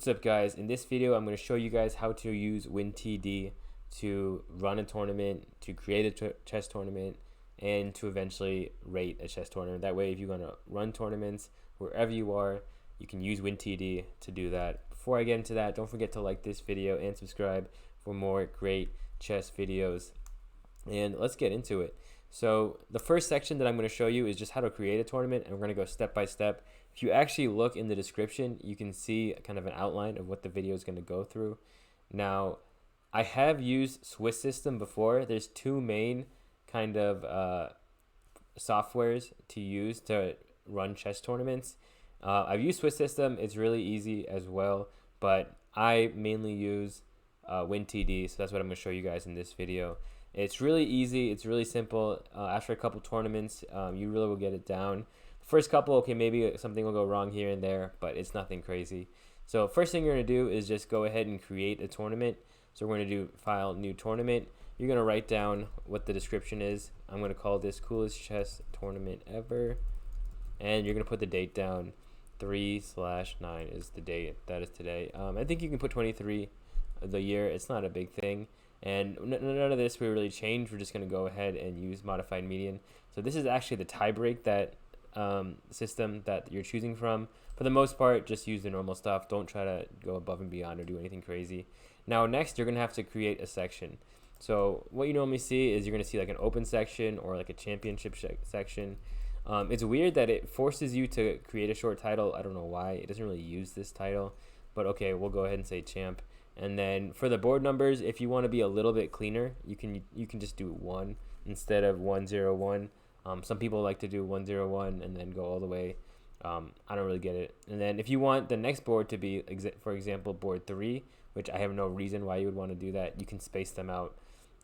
What's up, guys? In this video I'm going to show you guys how to use WinTD to run a tournament, to create a chess tournament, and to eventually rate a chess tournament. That way, if you're going to run tournaments wherever you are, you can use WinTD to do that. Before I get into that, don't forget to like this video and subscribe for more great chess videos. And let's get into it. So the first section that I'm going to show you is just how to create a tournament, and we're going to go step by step. If you actually look in the description, you can see kind of an outline of what the video is going to go through. Now, I have used Swiss System before. There's two main kind of softwares to use to run chess tournaments. I've used Swiss System. It's really easy as well, but I mainly use WinTD, so that's what I'm going to show you guys in this video. It's really easy. It's really simple. After a couple tournaments, you really will get it down. First couple, okay, maybe something will go wrong here and there, but it's nothing crazy. So first thing you're going to do is just go ahead and create a tournament. So we're going to do file new tournament. You're going to write down what the description is. I'm going to call this coolest chess tournament ever. And you're going to put the date down. 3/9 is the date. That is today. I think you can put 23 the year. It's not a big thing. And none of this will really change. We're just going to go ahead and use modified median. So this is actually the tiebreak that system that you're choosing from. For the most part, just use the normal stuff. Don't try to go above and beyond or do anything crazy. Now next, you're going to have to create a section. So what you normally see is you're going to see like an open section or like a championship section. It's weird that it forces you to create a short title. I don't know why. It doesn't really use this title, but okay, we'll go ahead and say champ. And then for the board numbers, if you want to be a little bit cleaner, you can just do 1 instead of 101. Some people like to do 101 and then go all the way. I don't really get it. And then if you want the next board to be, for example, board 3, which I have no reason why you would want to do that, you can space them out.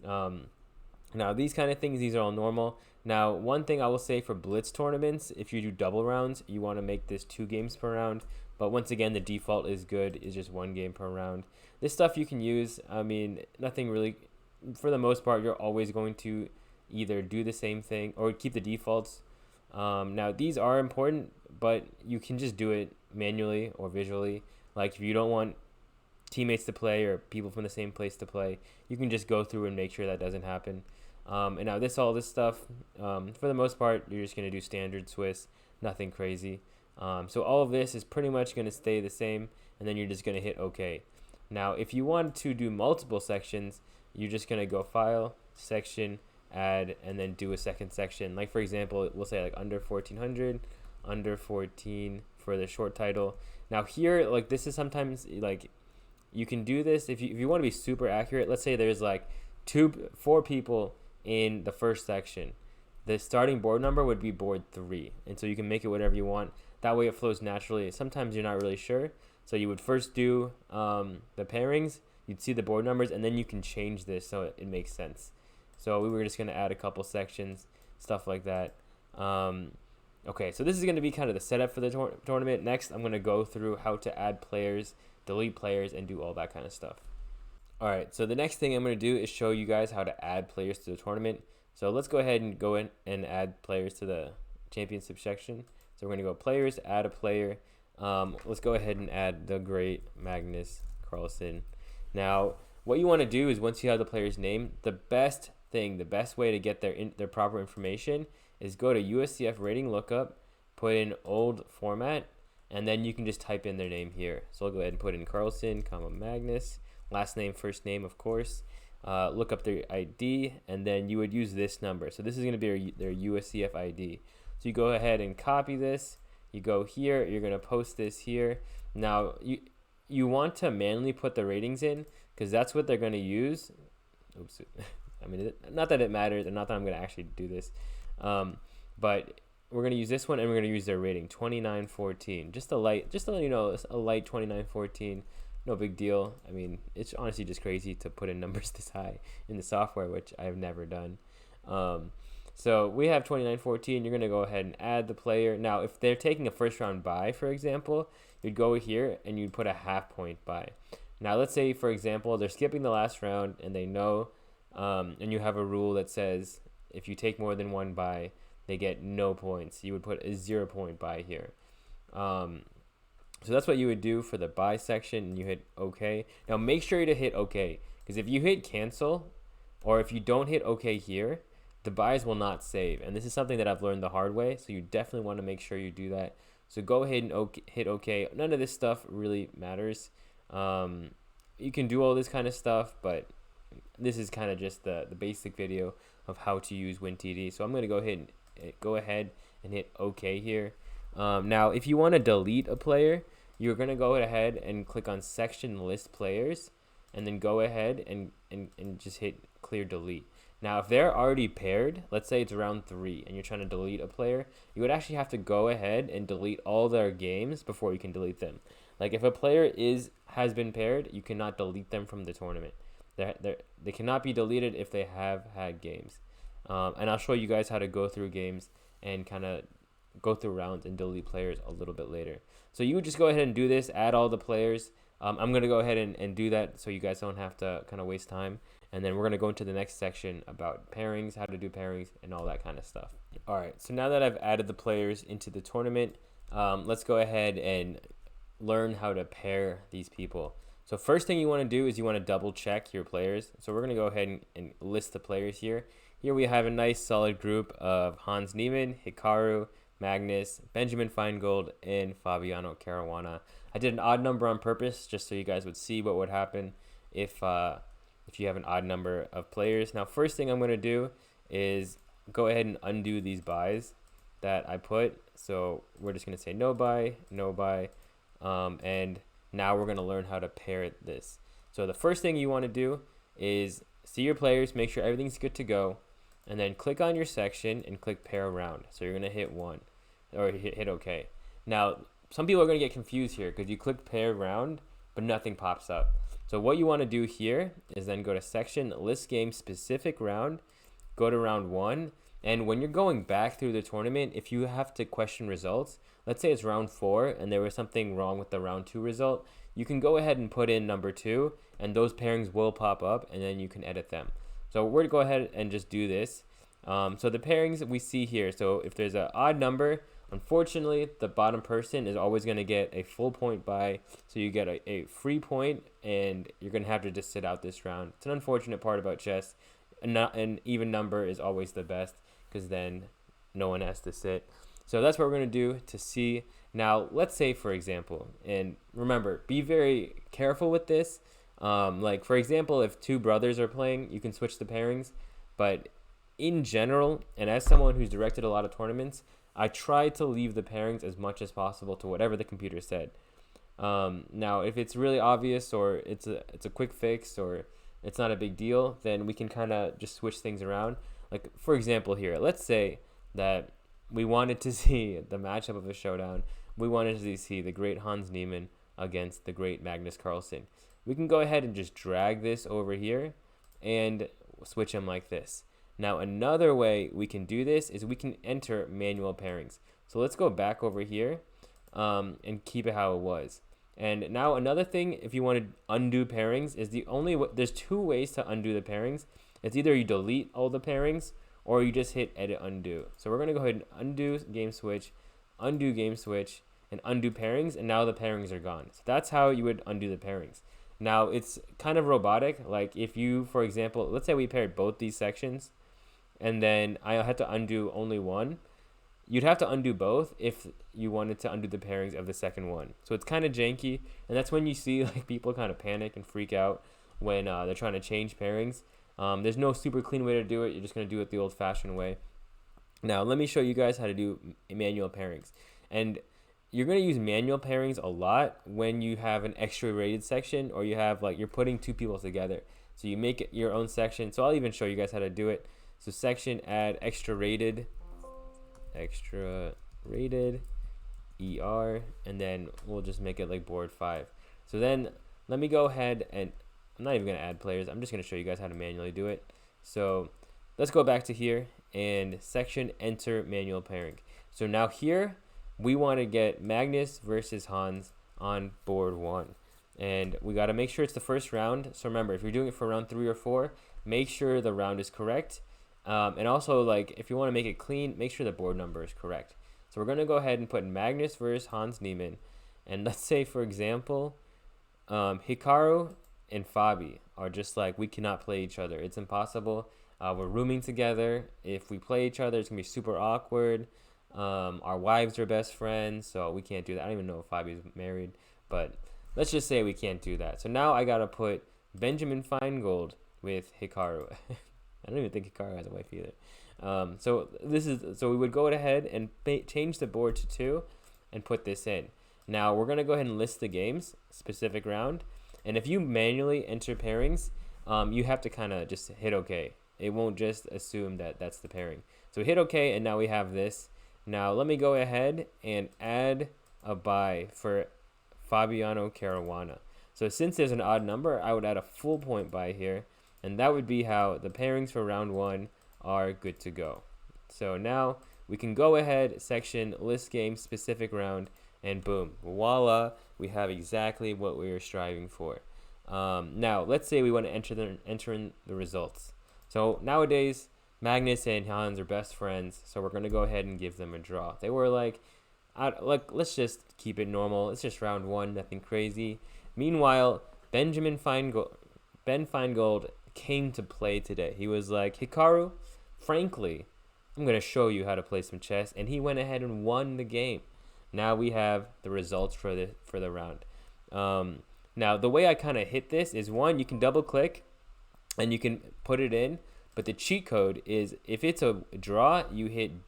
Now, these kind of things, these are all normal. Now, one thing I will say for blitz tournaments, if you do double rounds, you want to make this 2 games per round. But once again, the default is good, is just 1 game per round. This stuff you can use. I mean, nothing really, for the most part, you're always going to either do the same thing or keep the defaults. Now, these are important, but you can just do it manually or visually. Like if you don't want teammates to play or people from the same place to play, you can just go through and make sure that doesn't happen. And now all this stuff, for the most part, you're just going to do standard Swiss, nothing crazy. So all of this is pretty much going to stay the same, and then you're just going to hit OK. Now, if you want to do multiple sections, you're just going to go File, Section, Add, and then do a second section. Like, for example, we'll say like under 1400, under 14 for the short title. Now here, like this is sometimes like you can do this if you want to be super accurate. Let's say there's like 4 people in the first section. The starting board number would be board 3, and so you can make it whatever you want. That way it flows naturally. Sometimes you're not really sure, so you would first do the pairings, you'd see the board numbers, and then you can change this so it makes sense. So we were just going to add a couple sections, stuff like that. Okay, so this is going to be kind of the setup for the tournament. Next, I'm going to go through how to add players, delete players, and do all that kind of stuff. All right, so the next thing I'm going to do is show you guys how to add players to the tournament. So let's go ahead and go in and add players to the championship section. So we're going to go players, add a player. Let's go ahead and add the great Magnus Carlsen. Now, what you want to do is once you have the player's name, the best way to get their proper information is go to USCF rating lookup, put in old format, and then you can just type in their name here. So I'll go ahead and put in Carlsen, Magnus, last name, first name, of course. Look up their ID, and then you would use this number. So this is going to be their USCF ID. So you go ahead and copy this. You go here. You're going to post this here. Now, you want to manually put the ratings in because that's what they're going to use. Oops. I mean, not that it matters, and not that I'm going to actually do this. But we're going to use this one, and we're going to use their rating, 2914. Just to let you know, a light 2914. No big deal. I mean, it's honestly just crazy to put in numbers this high in the software, which I've never done. So we have 2914. You're going to go ahead and add the player. Now, if they're taking a first round bye, for example, you'd go here and you'd put a half-point bye. Now, let's say, for example, they're skipping the last round and they know, and you have a rule that says if you take more than 1 bye, they get no points. You would put a 0-point bye here. So that's what you would do for the buy section, and you hit OK. Now make sure to hit OK, because if you hit cancel, or if you don't hit OK here, the buys will not save. And this is something that I've learned the hard way, so you definitely want to make sure you do that. So go ahead and hit OK. None of this stuff really matters. You can do all this kind of stuff, but this is kind of just the basic video of how to use WinTD. So I'm going to go ahead and hit OK here. Now, if you want to delete a player, you're going to go ahead and click on section list players, and then go ahead and just hit clear delete. Now, if they're already paired, let's say it's round 3 and you're trying to delete a player, you would actually have to go ahead and delete all their games before you can delete them. Like if a player has been paired, you cannot delete them from the tournament. They cannot be deleted if they have had games. And I'll show you guys how to go through games and kind of go through rounds and delete players a little bit later. So you would just go ahead and do this, add all the players. I'm going to go ahead and do that so you guys don't have to kind of waste time. And then we're going to go into the next section about pairings, how to do pairings, and all that kind of stuff. All right, so now that I've added the players into the tournament, let's go ahead and learn how to pair these people. So first thing you want to do is you want to double check your players. So we're going to go ahead and list the players here. Here we have a nice solid group of Hans Niemann, Hikaru, Magnus, Benjamin Feingold, and Fabiano Caruana. I did an odd number on purpose just so you guys would see what would happen if you have an odd number of players. Now, first thing I'm going to do is go ahead and undo these buys that I put. So we're just going to say no buy, no buy, and now we're going to learn how to pair this. So the first thing you want to do is see your players, make sure everything's good to go, and then click on your section and click pair around. So you're going to hit 1 or hit OK. Now, some people are going to get confused here because you click pair around, but nothing pops up. So what you want to do here is then go to section, list game specific round, go to round 1. And when you're going back through the tournament, if you have to question results, let's say it's round 4 and there was something wrong with the round 2 result, you can go ahead and put in number 2 and those pairings will pop up and then you can edit them. So we're going to go ahead and just do this. So the pairings we see here, so if there's an odd number, unfortunately, the bottom person is always going to get a full point buy, so you get a free point, and you're going to have to just sit out this round. It's an unfortunate part about chess. An even number is always the best, because then no one has to sit. So that's what we're going to do to see. Now, let's say, for example, and remember, be very careful with this. Like, for example, if 2 brothers are playing, you can switch the pairings, but in general, and as someone who's directed a lot of tournaments, I try to leave the pairings as much as possible to whatever the computer said. Now, if it's really obvious or it's a quick fix or it's not a big deal, then we can kind of just switch things around. Like, for example here, let's say that we wanted to see the matchup of a showdown. We wanted to see the great Hans Niemann against the great Magnus Carlsen. We can go ahead and just drag this over here and switch them like this. Now, another way we can do this is we can enter manual pairings. So let's go back over here and keep it how it was. And now another thing, if you want to undo pairings, is there's 2 ways to undo the pairings. It's either you delete all the pairings or you just hit edit undo. So we're going to go ahead and undo game switch, and undo pairings, and now the pairings are gone. So that's how you would undo the pairings. Now, it's kind of robotic. Like if you, for example, let's say we paired both these sections, and then I had to undo only one. You'd have to undo both if you wanted to undo the pairings of the second one. So it's kind of janky, and that's when you see like people kind of panic and freak out when they're trying to change pairings. There's no super clean way to do it. You're just going to do it the old-fashioned way. Now, let me show you guys how to do manual pairings. And you're going to use manual pairings a lot when you have an extra rated section, or you have like you're putting 2 people together. So you make it your own section. So I'll even show you guys how to do it. So section, add extra rated ER, and then we'll just make it like board 5. So then let me go ahead and I'm not even going to add players. I'm just going to show you guys how to manually do it. So let's go back to here and section, enter manual pairing. So now here we want to get Magnus versus Hans on board 1. And we got to make sure it's the first round. So remember, if you're doing it for round 3 or 4, make sure the round is correct. And also, like, if you want to make it clean, make sure the board number is correct. So we're going to go ahead and put Magnus versus Hans Niemann. And let's say, for example, Hikaru and Fabi are just like, we cannot play each other. It's impossible. We're rooming together. If we play each other, it's going to be super awkward. Our wives are best friends, so we can't do that. I don't even know if Fabi's married, but let's just say we can't do that. So now I got to put Benjamin Feingold with Hikaru. I don't even think Hikaru has a wife either. So we would go ahead and change the board to 2 and put this in. Now we're going to go ahead and list the games, specific round. And if you manually enter pairings, you have to kind of just hit OK. It won't just assume that that's the pairing. So hit OK, and now we have this. Now let me go ahead and add a buy for Fabiano Caruana. So since there's an odd number, I would add a full point buy here. And that would be how the pairings for round 1 are good to go. So now we can go ahead, section, list game, specific round, and boom, voila, we have exactly what we were striving for. Now, let's say we want to enter in the results. So nowadays, Magnus and Hans are best friends, so we're going to go ahead and give them a draw. They were like, let's just keep it normal. It's just round 1, nothing crazy. Meanwhile, Ben Feingold came to play today. He was like, Hikaru, frankly, I'm going to show you how to play some chess. And he went ahead and won the game. Now we have the results for the round. Now, the way I kind of hit this is, one, you can double click and you can put it in. But the cheat code is, if it's a draw, you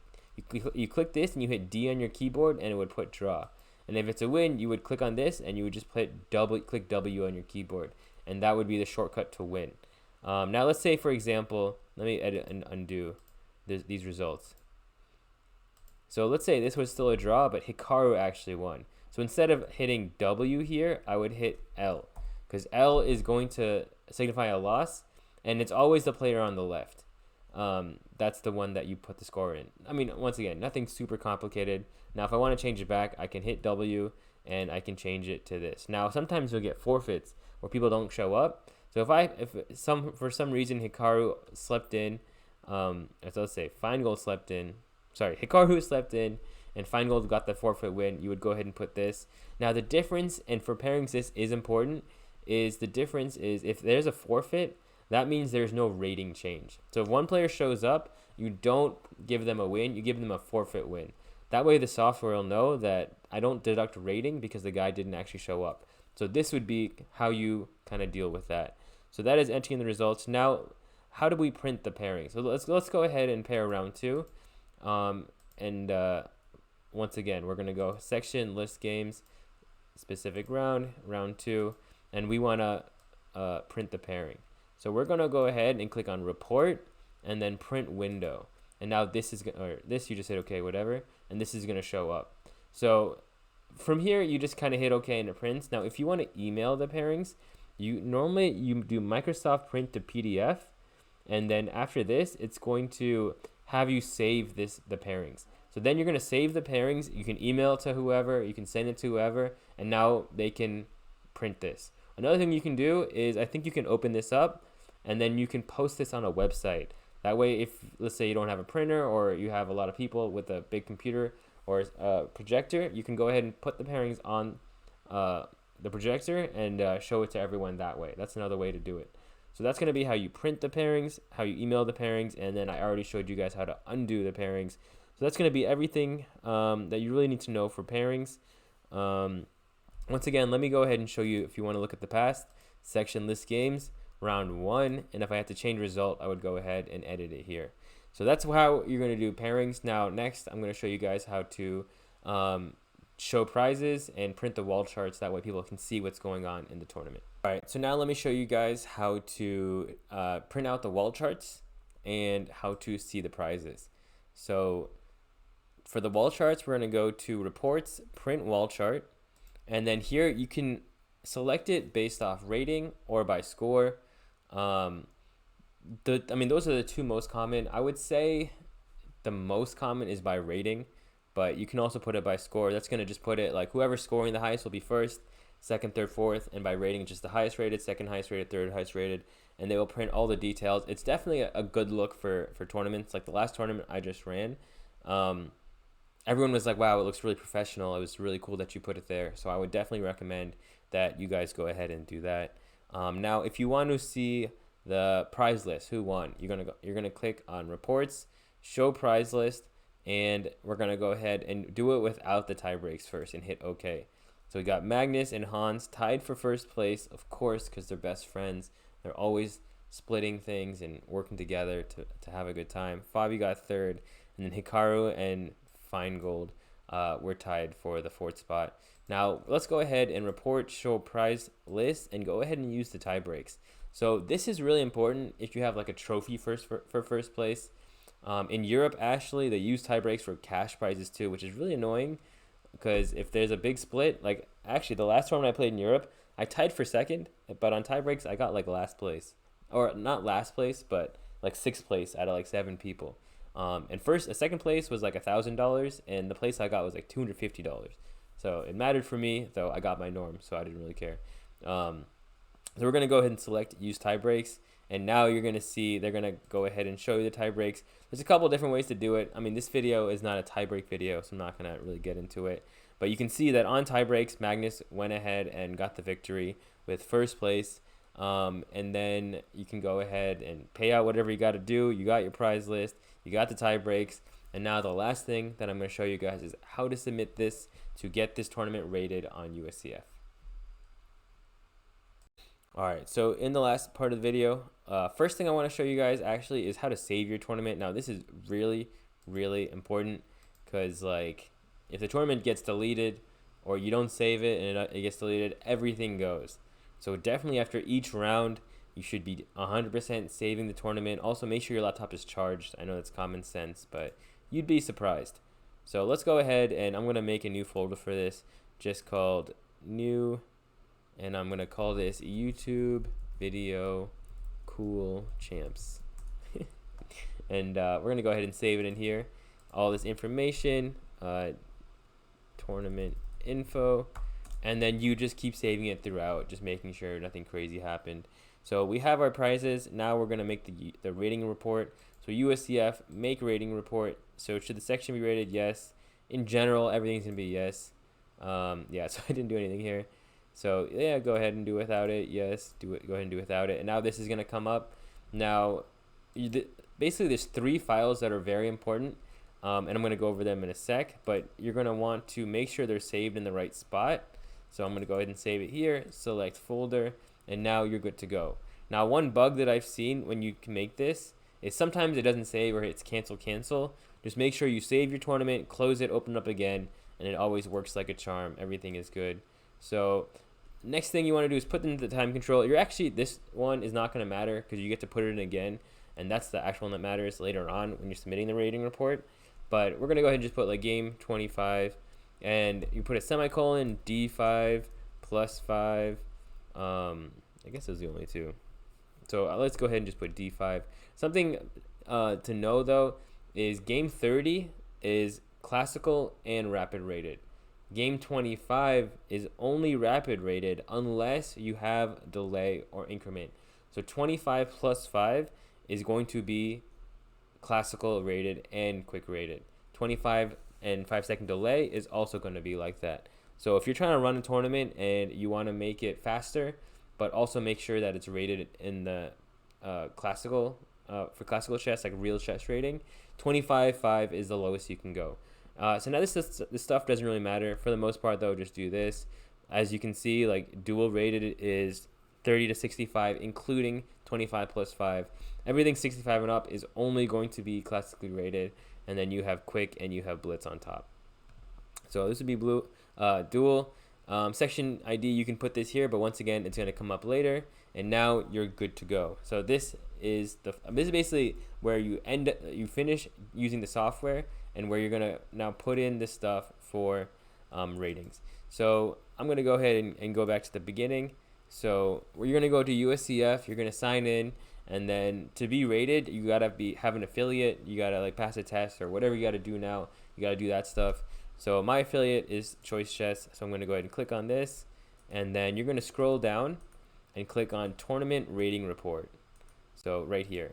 click this and you hit D on your keyboard and it would put draw. And if it's a win, you would click on this and you would just click W on your keyboard. And that would be the shortcut to win. Now let's say, for example, let me edit and undo these results. So let's say this was still a draw, but Hikaru actually won. So instead of hitting W here, I would hit L, because L is going to signify a loss, and it's always the player on the left. That's the one that you put the score in. I mean, once again, nothing super complicated. Now, if I want to change it back, I can hit W, and I can change it to this. Now, sometimes you'll get forfeits where people don't show up. So for some reason Hikaru slept in, let's say Feingold slept in. Sorry, Hikaru slept in, and Feingold got the forfeit win. You would go ahead and put this. Now the difference, and for pairings this is important, is the difference is if there's a forfeit, that means there's no rating change. So if one player shows up, you don't give them a win, you give them a forfeit win. That way the software will know that I don't deduct rating because the guy didn't actually show up. So this would be how you kind of deal with that. So that is entering the results. Now, how do we print the pairing? So let's go ahead and pair round 2. Once again, we're going to go section, list games, specific round 2, and we want to print the pairing. So we're going to go ahead and click on report and then print window. And now this you just hit OK, whatever, and this is going to show up. So from here, you just kind of hit OK and it prints. Now, if you want to email the pairings, you do Microsoft print to PDF, and then after this, it's going to have you save the pairings. So then you're going to save the pairings. You can email it to whoever, you can send it to whoever, and now they can print this. Another thing you can do is, I think you can open this up and then you can post this on a website. That way, if let's say you don't have a printer or you have a lot of people with a big computer or a projector, you can go ahead and put the pairings on the projector and show it to everyone that way. That's another way to do it. So that's going to be how you print the pairings, how you email the pairings, and then I already showed you guys how to undo the pairings. So that's going to be everything that you really need to know for pairings. Once again, let me go ahead and show you, if you want to look at the past, section list games, round 1, and if I had to change result, I would go ahead and edit it here. So that's how you're going to do pairings. Now, next, I'm going to show you guys how to show prizes and print the wall charts. That way people can see what's going on in the tournament. All right, so now let me show you guys how to print out the wall charts and how to see the prizes. So for the wall charts, we're going to go to reports, print wall chart, and then here you can select it based off rating or by score. I mean, those are the two most common. I would say the most common is by rating, but you can also put it by score. That's going to just put it like whoever's scoring the highest will be first, second, third, fourth, and by rating, just the highest rated, second highest rated, third highest rated, and they will print all the details. It's definitely a good look for tournaments. Like the last tournament I just ran, everyone was like, wow, it looks really professional. It was really cool that you put it there. So I would definitely recommend that you guys go ahead and do that. Now, if you want to see the prize list, who won, you're gonna click on reports, show prize list, and we're gonna go ahead and do it without the tie breaks first and hit OK. So we got Magnus and Hans tied for first place, of course, because they're best friends. They're always splitting things and working together to have a good time. Fabi got third, and then Hikaru and Feingold were tied for the fourth spot. Now let's go ahead and report show prize list and go ahead and use the tie breaks. So this is really important if you have like a trophy for first place. In Europe, actually, they use tie breaks for cash prizes too, which is really annoying because if there's a big split, like actually the last tournament I played in Europe, I tied for second, but on tie breaks I got like last place, or not last place, but like sixth place out of like 7 people. And second place was like $1,000, and the place I got was like $250. So it mattered for me, though I got my norm, so I didn't really care. So we're gonna go ahead and select use tie breaks, and now you're gonna see they're gonna go ahead and show you the tie breaks. There's a couple different ways to do it. I mean, this video is not a tie break video, so I'm not gonna really get into it. But you can see that on tie breaks, Magnus went ahead and got the victory with first place. And then you can go ahead and pay out whatever you got to do. You got your prize list, you got the tie breaks, and now the last thing that I'm going to show you guys is how to submit this to get this tournament rated on USCF. Alright, so in the last part of the video, first thing I want to show you guys actually is how to save your tournament. Now this is really, really important because like if the tournament gets deleted or you don't save it and it gets deleted, everything goes. So definitely after each round, you should be 100% saving the tournament. Also, make sure your laptop is charged. I know that's common sense, but you'd be surprised. So let's go ahead, and I'm going to make a new folder for this, just called new, and I'm going to call this YouTube Video Cool Champs. And we're going to go ahead and save it in here. All this information, tournament info. And then you just keep saving it throughout, just making sure nothing crazy happened. So we have our prizes. Now we're going to make the rating report. So USCF, make rating report. So should the section be rated? Yes. In general, everything's going to be yes. Yeah, so I didn't do anything here. So yeah, go ahead and do without it. Yes, go ahead and do without it. And now this is going to come up. Now, basically there's 3 files that are very important. And I'm going to go over them in a sec. But you're going to want to make sure they're saved in the right spot. So I'm going to go ahead and save it here, select folder, and now you're good to go. Now, one bug that I've seen when you can make this is sometimes it doesn't save or it's cancel. Just make sure you save your tournament, close it, open it up again, and it always works like a charm. Everything is good. So next thing you want to do is put in the time control. This one is not going to matter because you get to put it in again, and that's the actual one that matters later on when you're submitting the rating report. But we're going to go ahead and just put like game 25. And you put a semicolon, D5 plus 5. I guess those are the only 2. So let's go ahead and just put D5. Something to know, though, is game 30 is classical and rapid rated. Game 25 is only rapid rated unless you have delay or increment. So 25 plus 5 is going to be classical rated and quick rated. 25 and 5-second delay is also going to be like that. So if you're trying to run a tournament and you want to make it faster, but also make sure that it's rated in the classical, for classical chess, like real chess rating, 25.5 is the lowest you can go. So now this stuff doesn't really matter. For the most part, though, just do this. As you can see, like dual rated is 30 to 65, including 25 plus 5. Everything 65 and up is only going to be classically rated. And then you have quick and you have blitz on top. So this would be dual. Section ID, you can put this here, but once again, it's going to come up later. And now you're good to go. So this is basically where you finish using the software and where you're going to now put in this stuff for ratings. So I'm going to go ahead and go back to the beginning. So you're going to go to USCF, you're going to sign in. And then to be rated, you gotta have an affiliate. You gotta like pass a test or whatever you gotta do now. You gotta do that stuff. So my affiliate is Choice Chess. So I'm gonna go ahead and click on this, and then you're gonna scroll down and click on Tournament Rating Report. So right here.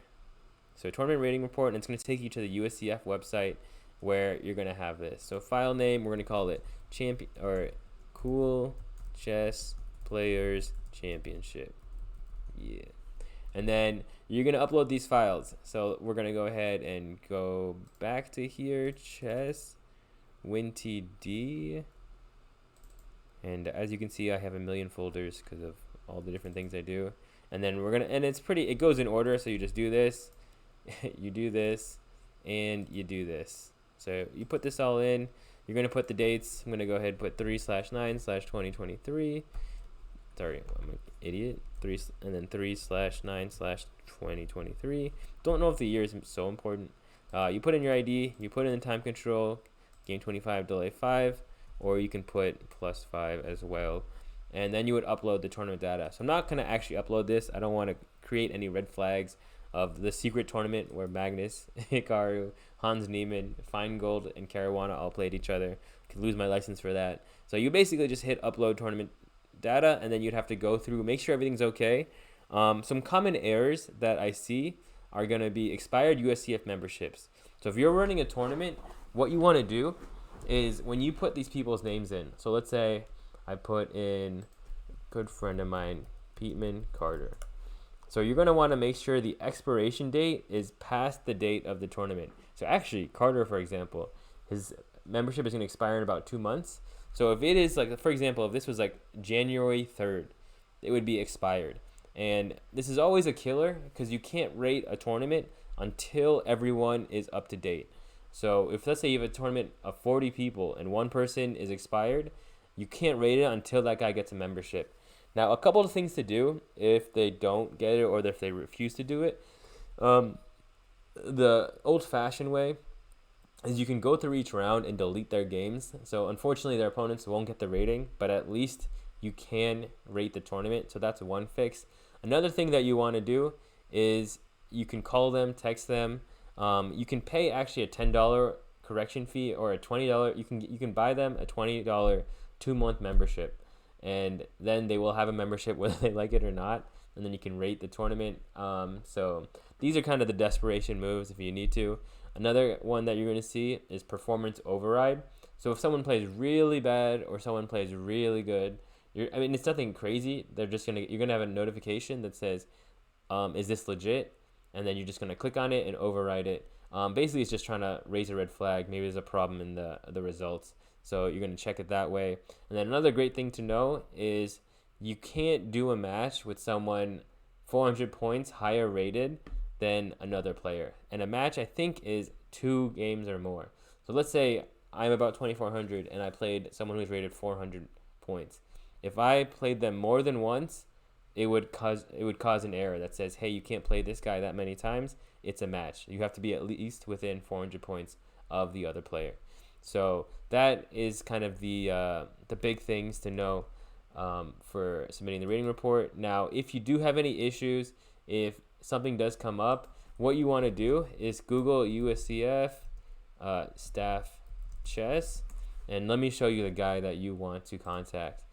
So Tournament Rating Report, and it's gonna take you to the USCF website. where you're gonna have this. So file name, we're gonna call it champion or Cool Chess Players Championship. Yeah. And then you're gonna upload these files. So we're gonna go ahead and go back to here, chess, WinTD. And as you can see, I have a million folders because of all the different things I do. And then and it goes in order. So you just do this, you do this, and you do this. So you put this all in. You're gonna put the dates. I'm gonna go ahead and put 3/9/2023. Sorry, I'm an idiot. 3 and then 3/9/2023. Don't know if the year is so important. You put in your ID. You put in the time control, game 25, delay 5, or you can put +5 as well. And then you would upload the tournament data. So I'm not gonna actually upload this. I don't want to create any red flags of the secret tournament where Magnus, Hikaru, Hans Niemann, Feingold, and Caruana all played each other. Could lose my license for that. So you basically just hit upload tournament data, and then you'd have to go through, make sure everything's okay. Some common errors that I see are going to be expired USCF memberships. So if you're running a tournament, what you want to do is when you put these people's names in, so let's say I put in a good friend of mine, Peteman Carter. So you're going to want to make sure the expiration date is past the date of the tournament. So actually, Carter, for example, his membership is going to expire in about 2 months. So if it is like, for example, if this was like January 3rd, it would be expired. And this is always a killer because you can't rate a tournament until everyone is up to date. So if let's say you have a tournament of 40 people and one person is expired, you can't rate it until that guy gets a membership. Now, a couple of things to do if they don't get it or if they refuse to do it. The old-fashioned way is you can go through each round and delete their games. So unfortunately, their opponents won't get the rating, but at least you can rate the tournament. So that's one fix. Another thing that you want to do is you can call them, text them. You can pay actually a $10 correction fee or a $20. You can buy them a $20 2-month membership. And then they will have a membership whether they like it or not, and then you can rate the tournament. So these are kind of the desperation moves if you need to. Another one that you're going to see is performance override. So if someone plays really bad or someone plays really good, I mean, it's nothing crazy. You're gonna have a notification that says, "Is this legit?" And then you're just gonna click on it and override it. Basically, it's just trying to raise a red flag. Maybe there's a problem in the results. So you're going to check it that way. And then another great thing to know is you can't do a match with someone 400 points higher rated than another player. And a match, I think, is 2 games or more. So let's say I'm about 2,400 and I played someone who's rated 400 points. If I played them more than once, it would cause an error that says, hey, you can't play this guy that many times. It's a match. You have to be at least within 400 points of the other player. So that is kind of the big things to know for submitting the rating report. Now, if you do have any issues, if something does come up, what you want to do is Google USCF staff chess, and let me show you the guy that you want to contact.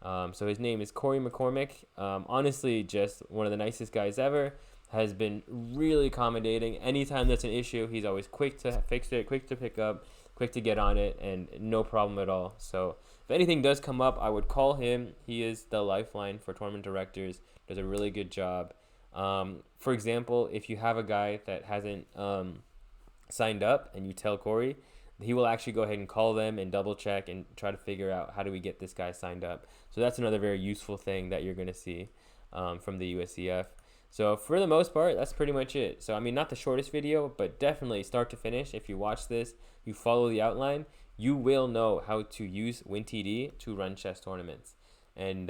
So his name is Corey McCormick. Honestly, just one of the nicest guys ever. Has been really accommodating. Anytime there's an issue, he's always quick to fix it, quick to pick up, quick to get on it, and no problem at all. So if anything does come up, I would call him. He is the lifeline for tournament directors. Does a really good job. For example, if you have a guy that hasn't signed up and you tell Corey, he will actually go ahead and call them and double check and try to figure out how do we get this guy signed up. So that's another very useful thing that you're going to see from the USCF. So for the most part, that's pretty much it. So I mean, not the shortest video, but definitely start to finish. If you watch this, you follow the outline, you will know how to use WinTD to run chess tournaments. And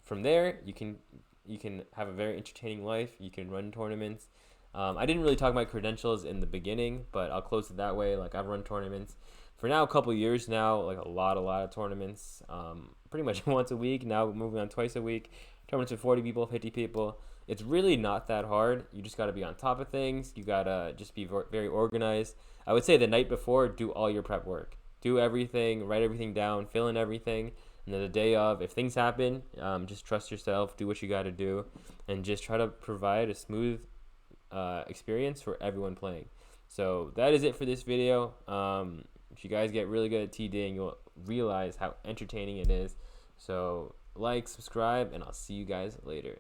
from there, you can have a very entertaining life. You can run tournaments. I didn't really talk about credentials in the beginning, but I'll close it that way. Like, I've run tournaments for now a couple years now, like a lot of tournaments, pretty much once a week. Now moving on twice a week. Tournaments with 40 people, 50 people. It's really not that hard. You just got to be on top of things. You got to just be very organized. I would say the night before, do all your prep work. Do everything, write everything down, fill in everything. And then the day of, if things happen, just trust yourself, do what you got to do, and just try to provide a smooth experience for everyone playing. So that is it for this video. If you guys get really good at TDing, you'll realize how entertaining it is. So like, subscribe, and I'll see you guys later.